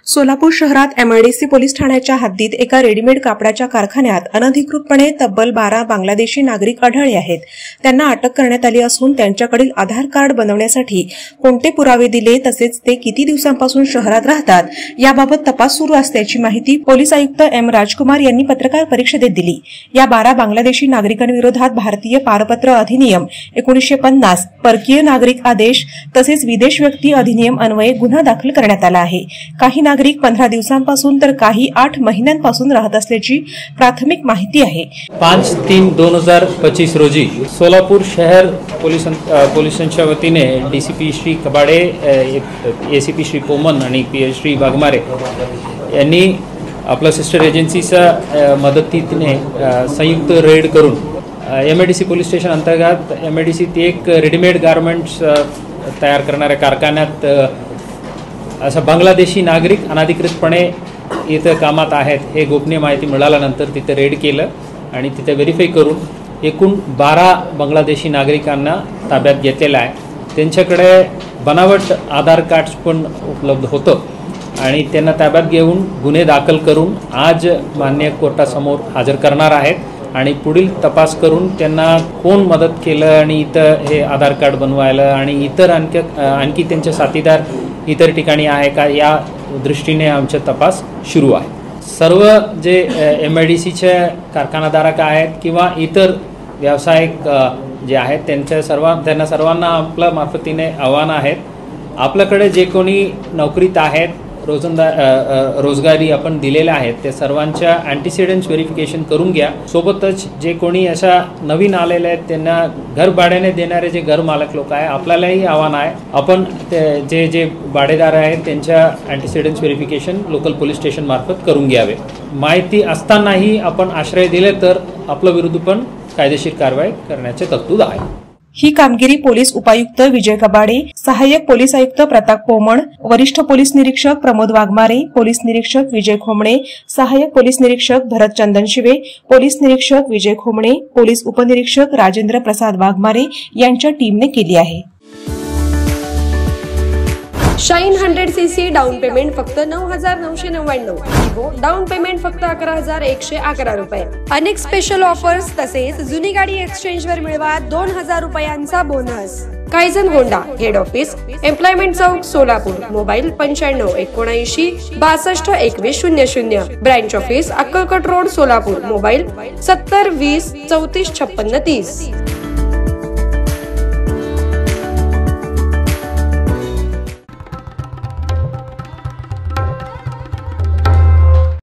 सोलापूर शहरात MIDC police ठाण्याच्या हद्दीत एका रेडीमेड कापडाच्या कारखान्यात अनधिकृतपणे तब्बल 12 बांगलादेशी नागरिक आढळले आहेत। त्यांना अटक करण्यात आली असून त्यांच्याकडील आधार कार्ड बनवण्यासाठी कोणते पुरावे दिले तसेच ते किती दिवसांपासून शहरात राहतात याबाबत तपास सुरू असल्याची माहिती पोलीस आयुक्त एम राजकुमार यांनी पत्रकार परिषदेत दिली। या 12 बांगलादेशी नागरिकांविरोधात भारतीय पारपत्र अधिनियम 1950, परकीय नागरिक आदेश तसेच विदेश व्यक्ती अधिनियम अन्वये गुन्हा दाखल करण्यात आला आहे। काही नागरिक 15 दिवसांपासून तर काही 8 महिन्यांपासून राहत असल्याची प्राथमिक माहिती आहे। 5/3/2025 रोजी सोलापूर शहर पोलिसांच्या वतीने डीसीपी श्री कबाडे, एसीपी श्री पोमन आणि पीएस श्री वाघमारे यांनी आपल्या सिस्टर एजन्सीच्या मदतीने संयुक्त रेड करून एमआयडीसी पोलीस स्टेशन अंतर्गत एमआयडीसी एक रेडीमेड गारमेंट्स तयार करणाऱ्या कारखान्यात असा बांगलादेशी नागरिक अनधिकृतपणे इथं कामात आहेत हे गोपनीय माहिती मिळाल्यानंतर तिथे रेड केलं आणि तिथे व्हेरीफाय करून एकूण 12 बांगलादेशी नागरिकांना ताब्यात घेतलेलं आहे। त्यांच्याकडे बनावट आधार कार्ड्स पण उपलब्ध होतं आणि त्यांना ताब्यात घेऊन गुन्हे दाखल करून आज मान्य कोर्टासमोर हजर करणार आहेत आणि पुढील तपास करून त्यांना कोण मदत केलं आणि इथं हे आधार कार्ड बनवायला आणि इतर आणखी त्यांचे साथीदार इतर ठिकाणी आहे का या दृष्टीने आमचा तपास सुरू आहे। सर्व जे एमआयडीसीचे कारखानाधारक आहेत किंवा इतर व्यावसायिक जे आहेत त्यांना सर्वांना आपल्या मार्फतीने आव्हान आहेत। आपल्याकडे जे कोणी नोकरीत आहेत रोजगारी आपण दिलेले आहेत ते सर्वांच्या अँटीसिडेंट्स व्हेरिफिकेशन करून घ्या। सोबतच जे कोणी अशा नवीन आलेले आहेत त्यांना घर भाड्याने देणारे जे घर मालक लोक आहे आपल्यालाही आव्हान आहे आपण जे भाडेदार आहेत त्यांच्या अँटीसिडेंट्स व्हेरिफिकेशन लोकल पोलीस स्टेशन मार्फत करून घ्यावे। माहिती असतानाही आपण आश्रय दिले तर आपल्या विरुद्ध पण कायदेशीर कारवाई करण्याचे तरतूद आहे। ही कामगिरी पोलीस उपायुक्त विजय कबाडे, सहाय्यक पोलीस आयुक्त प्रताप पोमण, वरिष्ठ पोलीस निरीक्षक प्रमोद वाघमारे, पोलीस निरीक्षक विजय खोमणे, सहाय्यक पोलीस निरीक्षक भरत चंदनशिवे, पोलीस निरीक्षक विजय खोमणे, पोलीस उपनिरीक्षक राजेंद्र प्रसाद वाघमारे यांच्या टीमने केली आहे। शाईन 100cc डाऊन पेमेंट फक्त 9,999, विवो डाऊन पेमेंट फक्त 11,111 रुपये। अनेक स्पेशल ऑफर्स तसेच जुनी गाडी एक्सचेंज वर मिळवा 2,000 रुपयांचा bonus. Kaizen Honda, head office employment chowk, Solapur. Mobile 95 79 62 21 00। Branch office Akkalkot road, Solapur. Mobile 70 20 34 56 30।